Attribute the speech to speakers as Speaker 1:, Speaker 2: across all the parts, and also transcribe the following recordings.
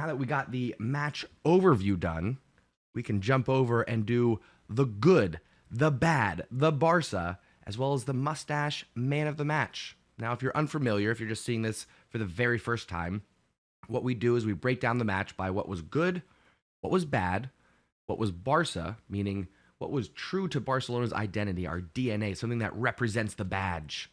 Speaker 1: now that we got the match overview done, we can jump over and do the good, the bad, the Barça, as well as the Moustache man of the match. Now, if you're unfamiliar, if you're just seeing this for the very first time, what we do is we break down the match by what was good, what was bad, what was Barça, meaning what was true to Barcelona's identity, our DNA, something that represents the badge.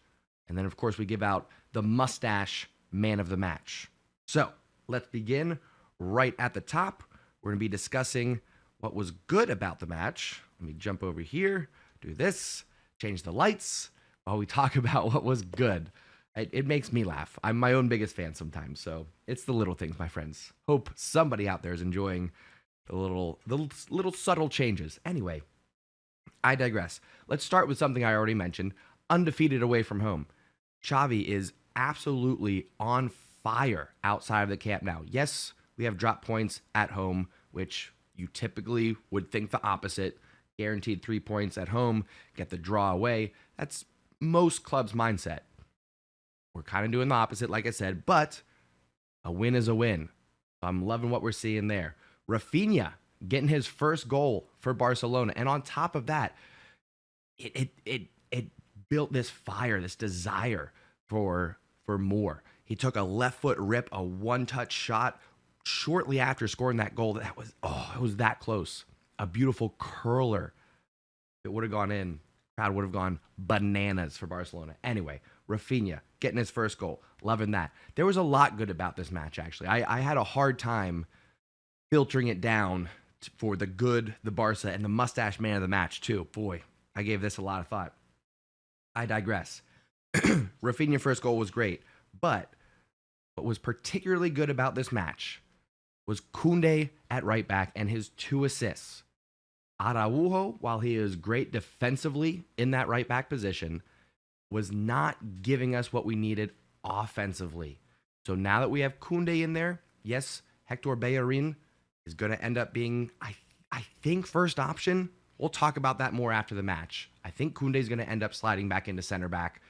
Speaker 1: And then, of course, we give out the Moustache man of the match. So let's begin right at the top. We're going to be discussing what was good about the match. Let me jump over here, do this, change the lights while we talk about what was good. It makes me laugh. I'm my own biggest fan sometimes, so it's the little things, my friends. Hope somebody out there is enjoying the little subtle changes. Anyway, I digress. Let's start with something I already mentioned, undefeated away from home. Xavi is absolutely on fire outside of the Camp Nou. Yes, we have drop points at home, which you typically would think the opposite. Guaranteed 3 points at home, get the draw away. That's most clubs' mindset. We're kind of doing the opposite, like I said, but a win is a win. I'm loving what we're seeing there. Rafinha getting his first goal for Barcelona. And on top of that, it built this fire, this desire for more. He took a left foot rip, a one-touch shot shortly after scoring that goal. It was that close. A beautiful curler. If it would have gone in, crowd would have gone bananas for Barcelona. Anyway, Rafinha getting his first goal. Loving that. There was a lot good about this match, actually. I had a hard time filtering it down for the good, the Barça, and the Moustache man of the match, too. Boy, I gave this a lot of thought. I digress. Rafinha's first goal was great, but what was particularly good about this match was Koundé at right back and his 2 assists. Araujo, while he is great defensively in that right back position, was not giving us what we needed offensively. So now that we have Koundé in there, yes, Hector Bellerin is going to end up being, I think, first option. We'll talk about that more after the match. I think Koundé is going to end up sliding back into center back.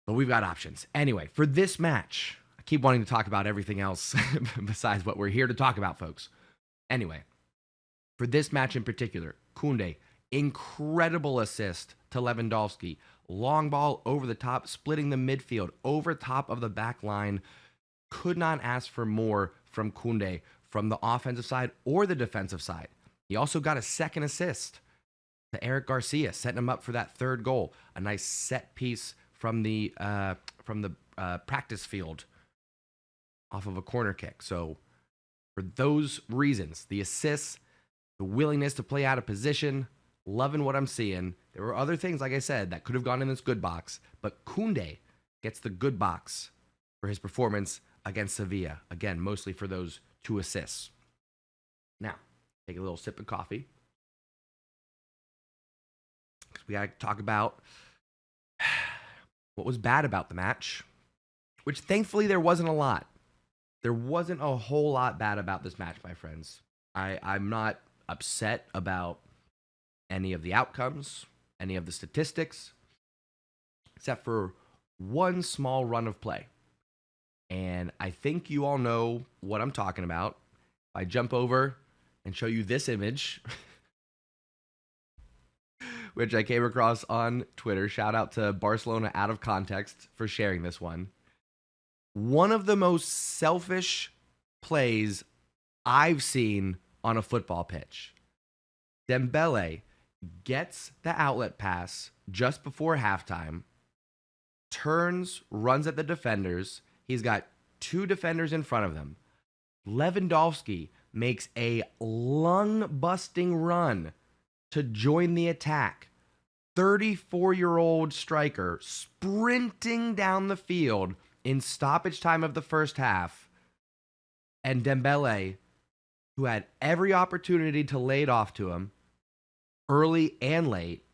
Speaker 1: But we've got options. Anyway, for this match, I keep wanting to talk about everything else besides what we're here to talk about, folks. Anyway, for this match in particular, Koundé, incredible assist to Lewandowski. Long ball over the top, splitting the midfield, over top of the back line. Could not ask for more from Koundé from the offensive side or the defensive side. He also got a second assist to Eric Garcia, setting him up for that third goal. A nice set piece from the practice field off of a corner kick. So for those reasons, the assists, the willingness to play out of position, loving what I'm seeing. There were other things, like I said, that could have gone in this good box, but Koundé gets the good box for his performance against Sevilla. Again, mostly for those 2 assists. Now, take a little sip of coffee. We got to talk about what was bad about the match, which thankfully there wasn't a lot. There wasn't a whole lot bad about this match, my friends. I'm not upset about any of the outcomes, any of the statistics, except for one small run of play. And I think you all know what I'm talking about. If I jump over and show you this image, which I came across on Twitter. Shout out to Barcelona Out of Context for sharing this one. One of the most selfish plays I've seen on a football pitch. Dembele gets the outlet pass just before halftime, turns, runs at the defenders. He's got 2 defenders in front of him. Lewandowski makes a lung-busting run to join the attack. 34-year-old striker sprinting down the field in stoppage time of the first half. And Dembele, who had every opportunity to lay it off to him, early and late,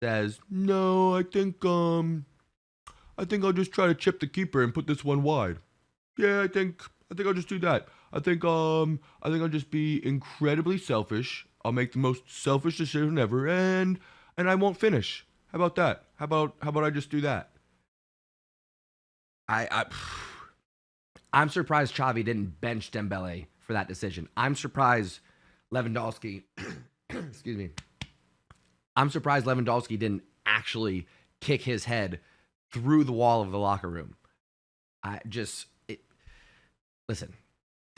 Speaker 1: says, "No, I think I'll just try to chip the keeper and put this one wide. Yeah, I think I'll just do that. I think I'll just be incredibly selfish. I'll make the most selfish decision ever, and I won't finish. How about that? How about I just do that?" I'm surprised Xavi didn't bench Dembele for that decision. I'm surprised Lewandowski, excuse me, I'm surprised Lewandowski didn't actually kick his head through the wall of the locker room. Listen,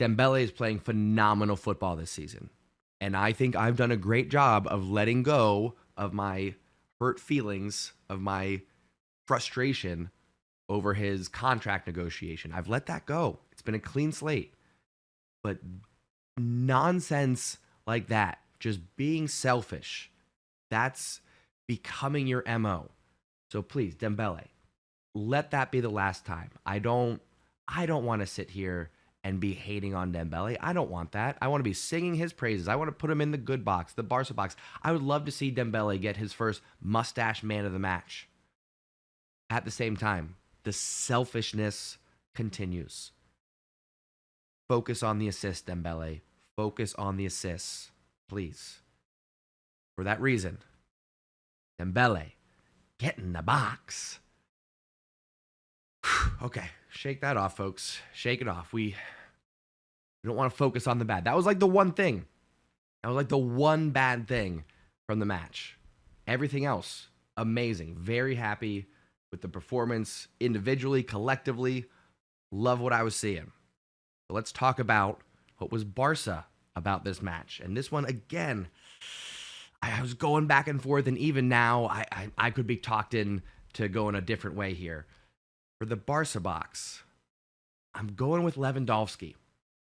Speaker 1: Dembele is playing phenomenal football this season. And I think I've done a great job of letting go of my hurt feelings, of my frustration over his contract negotiation. I've let that go. It's been a clean slate. But nonsense like that, just being selfish, that's becoming your MO. So please, Dembele, let that be the last time. I don't want to sit here and be hating on Dembele. I don't want that. I want to be singing his praises. I want to put him in the good box, the Barca box. I would love to see Dembele get his first Moustache man of the match. At the same time, the selfishness continues. Focus on the assist, Dembele. Focus on the assists, please. For that reason, Dembele, get in the box. Okay, shake that off, folks. Shake it off. We don't want to focus on the bad. That was like the one thing. That was like the one bad thing from the match. Everything else, amazing. Very happy with the performance individually, collectively. Love what I was seeing. So let's talk about what was Barca about this match. And this one, again, I was going back and forth, and even now, I could be talked in to go in a different way here. For the Barca box, I'm going with Lewandowski.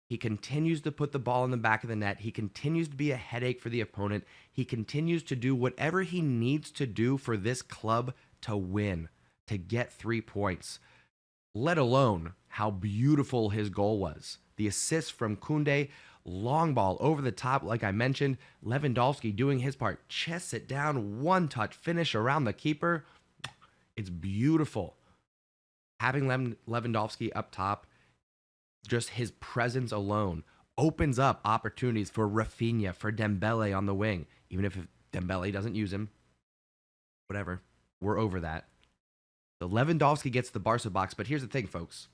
Speaker 1: He continues to put the ball in the back of the net. He continues to be a headache for the opponent. He continues to do whatever he needs to do for this club to win, to get 3 points, let alone how beautiful his goal was. The assist from Koundé, long ball over the top, like I mentioned. Lewandowski doing his part, chests it down, one-touch finish around the keeper. It's beautiful. Having Lewandowski up top, just his presence alone opens up opportunities for Rafinha, for Dembele on the wing. Even if Dembele doesn't use him, whatever, we're over that. So Lewandowski gets the Barca box, but here's the thing, folks.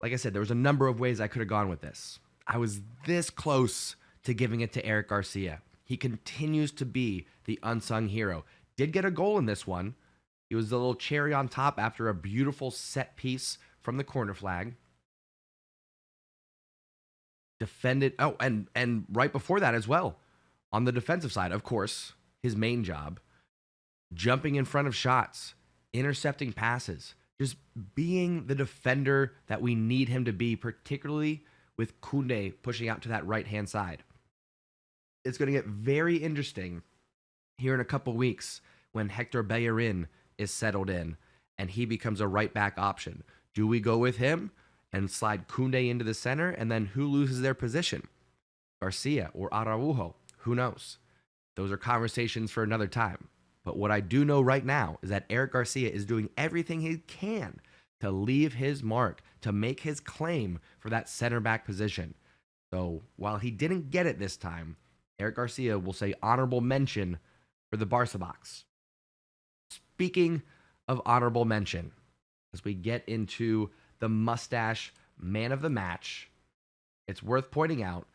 Speaker 1: Like I said, there was a number of ways I could have gone with this. I was this close to giving it to Eric Garcia. He continues to be the unsung hero. Did get a goal in this one. He was the little cherry on top after a beautiful set piece from the corner flag. Defended, and right before that as well, on the defensive side, of course, his main job, jumping in front of shots, intercepting passes, just being the defender that we need him to be, particularly with Koundé pushing out to that right-hand side. It's going to get very interesting here in a couple weeks when Hector Bellerin is settled in and he becomes a right-back option. Do we go with him and slide Koundé into the center, and then who loses their position? Garcia or Araujo? Who knows? Those are conversations for another time. But what I do know right now is that Eric Garcia is doing everything he can to leave his mark, to make his claim for that center back position. So while he didn't get it this time, Eric Garcia will say honorable mention for the Barca box. Speaking of honorable mention, as we get into the Moustache man of the match, it's worth pointing out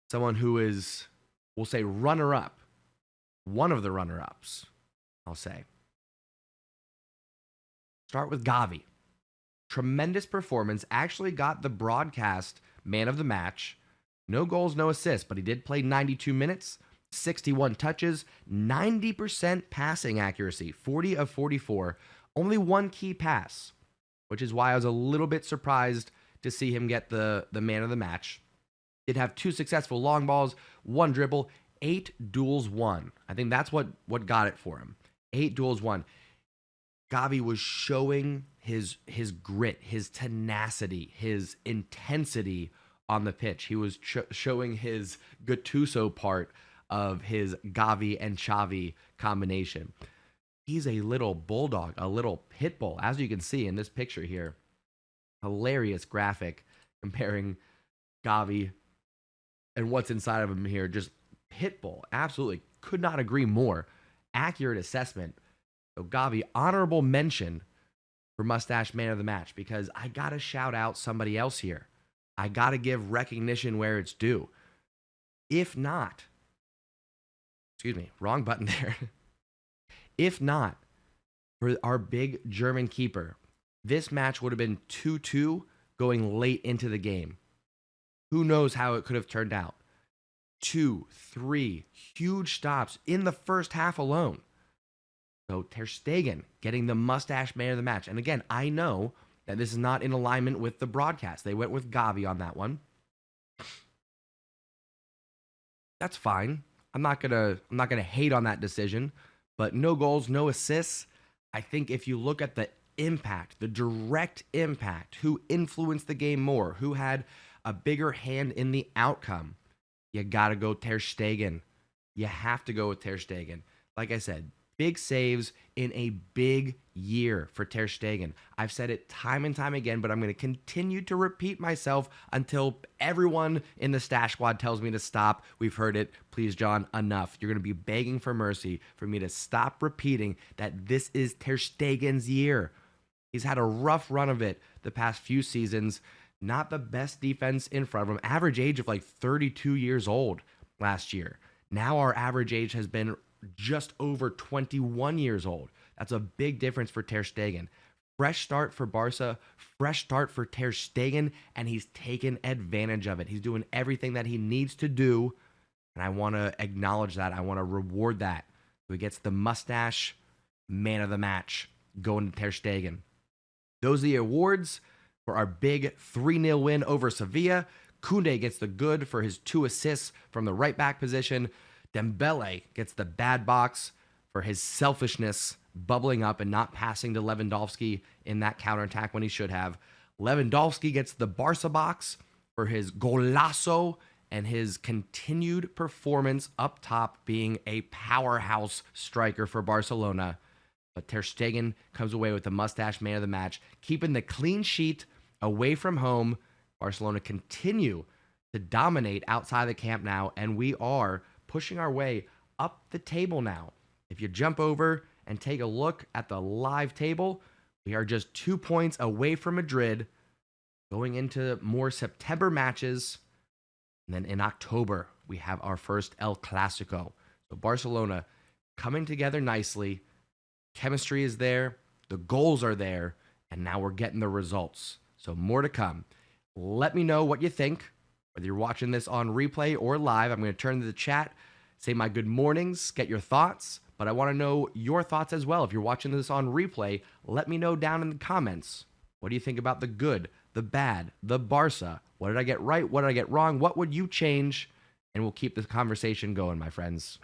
Speaker 1: someone who is, we'll say, runner-up. One of the runner-ups, I'll say. Start with Gavi. Tremendous performance. Actually got the broadcast man of the match. No goals, no assists, but he did play 92 minutes, 61 touches, 90% passing accuracy, 40 of 44. Only one key pass, which is why I was a little bit surprised to see him get the man of the match. Did have 2 successful long balls, 1 dribble, 8 duels won. I think that's what got it for him. 8 duels won. Gavi was showing his grit, his tenacity, his intensity on the pitch. He was showing his Gattuso part of his Gavi and Xavi combination. He's a little bulldog, a little pit bull, as you can see in this picture here. Hilarious graphic comparing Gavi and what's inside of him here. Just pit bull. Absolutely. Could not agree more. Accurate assessment. So Gavi, honorable mention for Mustache Man of the Match because I got to shout out somebody else here. I got to give recognition where it's due. If not, excuse me, wrong button there. If not for our big German keeper, this match would have been 2-2 going late into the game. Who knows how it could have turned out? 2, 3 huge stops in the first half alone. So Ter Stegen getting the Mustache Man of the Match. And again, I know that this is not in alignment with the broadcast. They went with Gavi on that one. That's fine. I'm not gonna hate on that decision. But no goals, no assists. I think if you look at the impact, the direct impact, who influenced the game more, who had a bigger hand in the outcome, you gotta go Ter Stegen. You have to go with Ter Stegen. Like I said, big saves in a big year for Ter Stegen. I've said it time and time again, but I'm going to continue to repeat myself until everyone in the Stash Squad tells me to stop. We've heard it. Please, John, enough. You're going to be begging for mercy for me to stop repeating that this is Ter Stegen's year. He's had a rough run of it the past few seasons. Not the best defense in front of him. Average age of like 32 years old last year. Now our average age has been just over 21 years old. That's a big difference for Ter Stegen. Fresh start for Barca, fresh start for Ter Stegen, and he's taken advantage of it. He's doing everything that he needs to do, and I want to acknowledge that. I want to reward that. So he gets the Mustache Man of the Match going to Ter Stegen. Those are the awards for our big 3-0 win over Sevilla. Koundé gets the good for his 2 assists from the right back position. Dembele gets the bad box for his selfishness bubbling up and not passing to Lewandowski in that counterattack when he should have. Lewandowski gets the Barca box for his golazo and his continued performance up top being a powerhouse striker for Barcelona. But Ter Stegen comes away with the Mustache Man of the Match, keeping the clean sheet away from home. Barcelona continue to dominate outside the camp now, and we are pushing our way up the table now. If you jump over and take a look at the live table, we are just 2 points away from Madrid, going into more September matches. And then in October, we have our first El Clasico. So Barcelona coming together nicely. Chemistry is there. The goals are there. And now we're getting the results. So more to come. Let me know what you think. Whether you're watching this on replay or live, I'm going to turn to the chat, say my good mornings, get your thoughts. But I want to know your thoughts as well. If you're watching this on replay, let me know down in the comments. What do you think about the good, the bad, the Barca? What did I get right? What did I get wrong? What would you change? And we'll keep this conversation going, my friends.